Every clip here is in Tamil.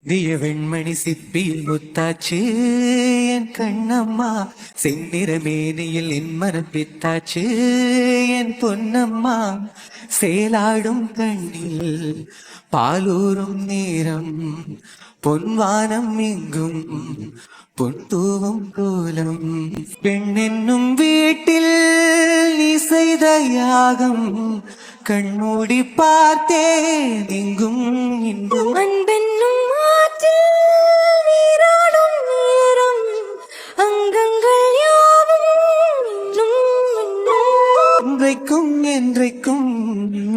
திய வெண்மணி சிப்பியில் முத்தாச்சு என் கண்ணம்மா, செந்நிற மேனியில் என் மனம் பித்தாச்சு என் பொன்னம்மா. சேலாடும் கண்ணில் பாலூரும் நேரம், பொன்வானம் எங்கும் பொன் தூவும் கோலம். பெண் என்னும் வீட்டில் நீ செய்த யாகம், கண்மூடி பார்த்தேன் எங்கும் இன்பம். அன்பென்னும் ஆற்றில் நீராடும் நேரம், அங்கங்கள் யாவும் இன்றைக்கும் என்றைக்கும்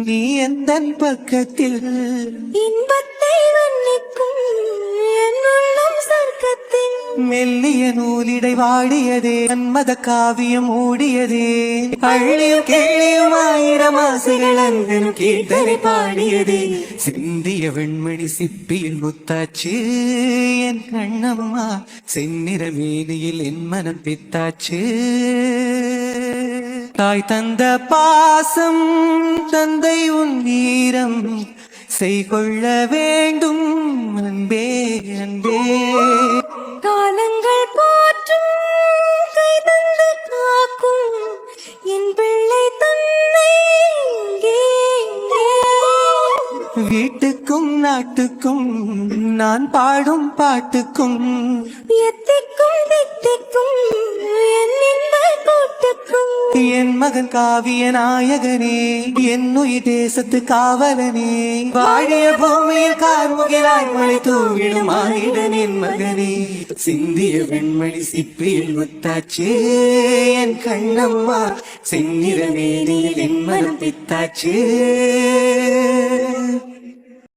நீ எந்தன் பக்கத்தில், இன்பத்தை வர்ணிக்கும் என் உள்ளம் சொர்க்கத்தில். மெல்லிய நூலிடை வாடியதே, மன்மத காவியம் ஓடியதே, அள்ளியும் கேளியும் ஆயிரம் ஆசைகள் அங்கனும் கீர்த்தனை பாடியதே. சிந்திய வெண்மணி சிப்பியில் முத்தாச்சு என் கண்ணம்மா, செந்நிற மேனியில் என் மனம் பித்தாச்சு. தாய் தந்த பாசம் தந்தை உன் வீரம், செய்கொள்ள வேண்டும் அன்பே அன்பே. காலங்கள் போற்றும் கை தந்து காக்கும் என் பிள்ளை தன்னை இங்கே. வீட்டுக்கும் நாட்டுக்கும் நான் பாடும் பாட்டுக்கும், எத்திக்கும் தித்திக்கும் என் இன்ப கூட்டுக்கும். என் மகன் காவிய நாயகனே, என் உயிர் தேசத்து காவலனே, வாழிய பூமியில் கார்முகிலாய் மழை தூவிடும் ஆயிடன் என் மகனே. சிந்திய வெண்மணி சிப்பியில் முத்தாச்சு என் கண்ணம்மா, செந்நிற மேனியில் என் மனம் பித்தாச்சு.